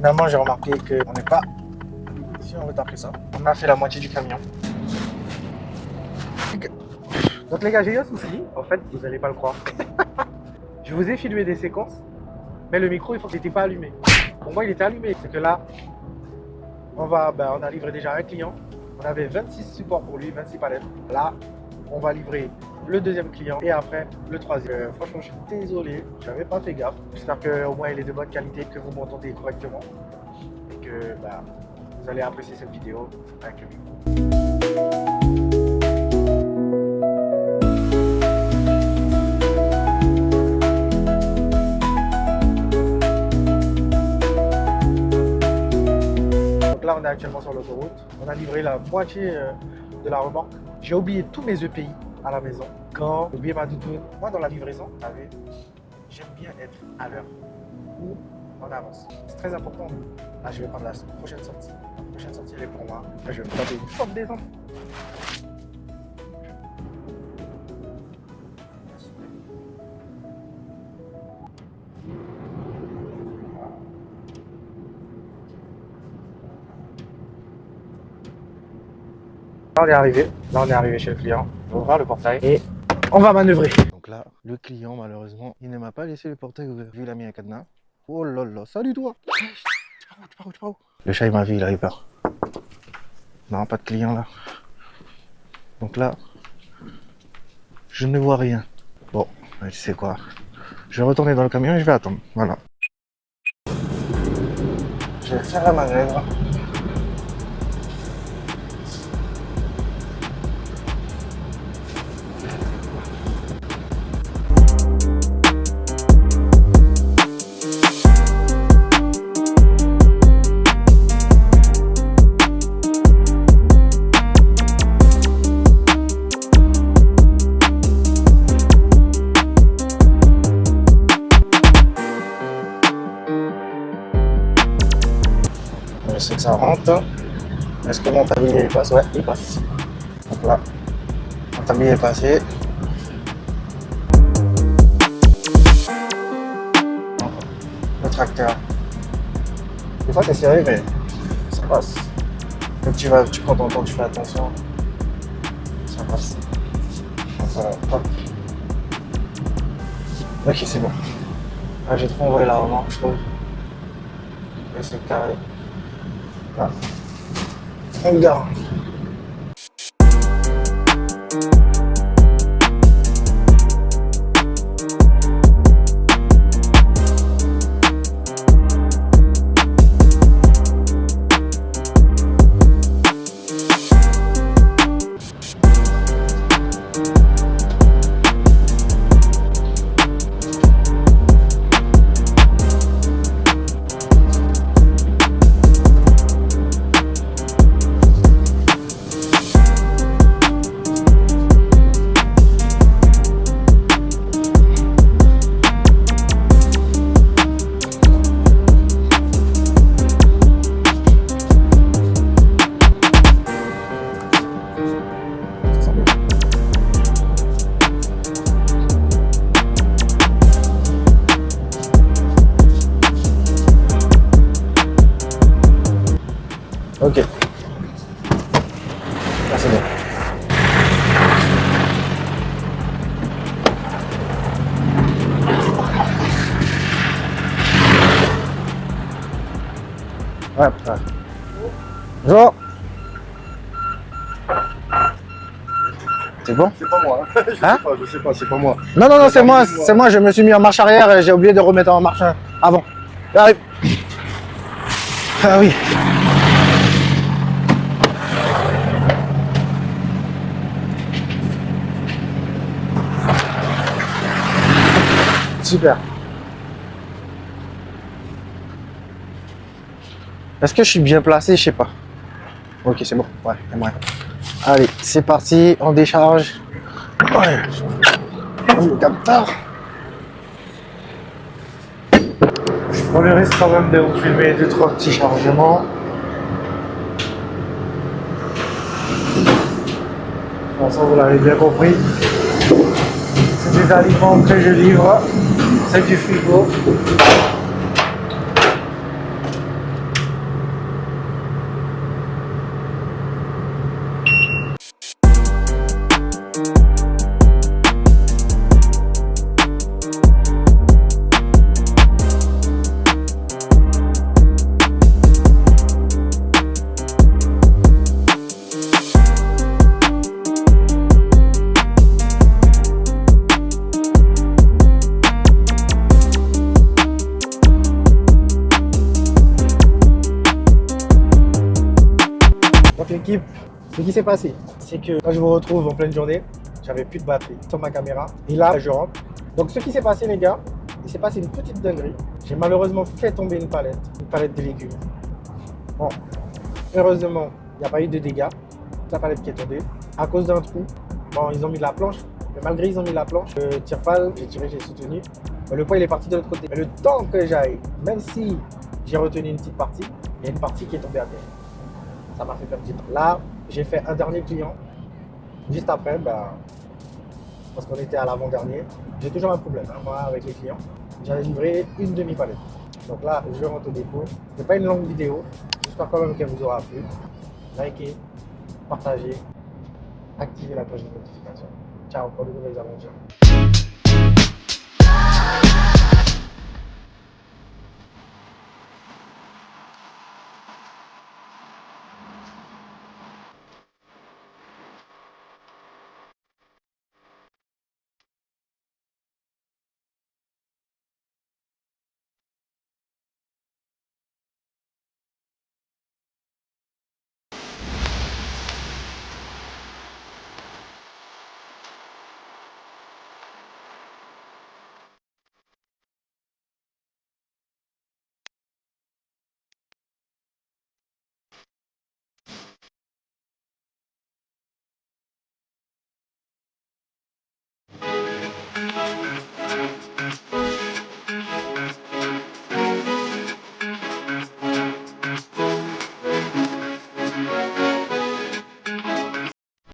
Finalement, j'ai remarqué qu'on n'est pas, si on veut taper ça, on a fait la moitié du camion. Donc les gars, j'ai eu un souci. En fait, vous n'allez pas le croire. Je vous ai filmé des séquences, mais le micro, il faut qu'il n'était pas allumé. Pour moi, il était allumé. C'est que là, on a livré déjà un client. On avait 26 supports pour lui, 26 palettes. Là, on va livrer le deuxième client et après le troisième. Franchement, je suis désolé, j'avais pas fait gaffe. J'espère qu'au moins il est de bonne qualité, que vous m'entendez correctement et que vous allez apprécier cette vidéo avec le micro. Donc là, on est actuellement sur l'autoroute. On a livré la moitié de la remorque. J'ai oublié tous mes EPI à la maison. Quand j'ai oublié ma doudoune, moi dans la livraison, j'aime bien être à l'heure ou en avance. C'est très important. Là, je vais prendre la prochaine sortie. La prochaine sortie, elle est pour moi. Là, je vais me taper une forme des enfants. Là, on est arrivé chez le client. On va ouvrir le portail et on va manœuvrer. Donc là, le client, malheureusement, il ne m'a pas laissé le portail ouvert. Vu, il a mis un cadenas. Oh là là, salut toi. Tu pars où? Le chat, il m'a vu, il a eu peur. Non, pas de client là. Donc là, je ne vois rien. Bon, tu sais quoi. Je vais retourner dans le camion et je vais attendre. Voilà. Je vais faire la manœuvre. Je sais que ça rentre. Est-ce que mon tablier passe? Ouais, il passe. Donc là, mon tablier est passé. Le tracteur. Des fois, t'es sérieux, mais ça passe. Donc tu prends ton temps, tu fais attention. Ça passe. Donc voilà, hop. Ok, c'est bon. Là, j'ai trop envoyé la remorque, je trouve. Et c'est carré. Là. On garde. Ok. Là, c'est bon. Ouais. Bonjour. C'est bon? C'est pas moi. Hein? Je sais pas, c'est pas moi. Non, c'est moi, je me suis mis en marche arrière et j'ai oublié de remettre en marche avant. J'arrive. Ah oui. Super. Est-ce que je suis bien placé? Je sais pas. Ok, c'est bon. Ouais, c'est bon. Allez, c'est parti, on décharge. Ouais. Le capteur. Je prends le risque quand même de vous filmer 2-3 petits chargements. De toute façon, vous l'avez bien compris. C'est des aliments que je livre. C'est du frigo. qui s'est passé, c'est que quand je vous retrouve en pleine journée, j'avais plus de batterie sur ma caméra. Et là, je rentre. Donc, ce qui s'est passé, les gars, il s'est passé une petite dinguerie. J'ai malheureusement fait tomber une palette de légumes. Bon, heureusement, il n'y a pas eu de dégâts. La palette qui est tombée à cause d'un trou. Bon, ils ont mis la planche, mais malgré ils ont mis la planche, le tire-pal, j'ai tiré, j'ai soutenu. Mais le poids, il est parti de l'autre côté. Mais le temps que j'aille, même si j'ai retenu une petite partie, il y a une partie qui est tombée à terre. Ça m'a fait perdre du temps. Là, j'ai fait un dernier client. Juste après, parce qu'on était à l'avant-dernier, j'ai toujours un problème, hein, moi, avec les clients. J'avais livré une demi-palette. Donc là, je rentre au dépôt. Ce n'est pas une longue vidéo. J'espère quand même qu'elle vous aura plu. Likez, partagez, activez la cloche de notification. Ciao pour de nouvelles aventures.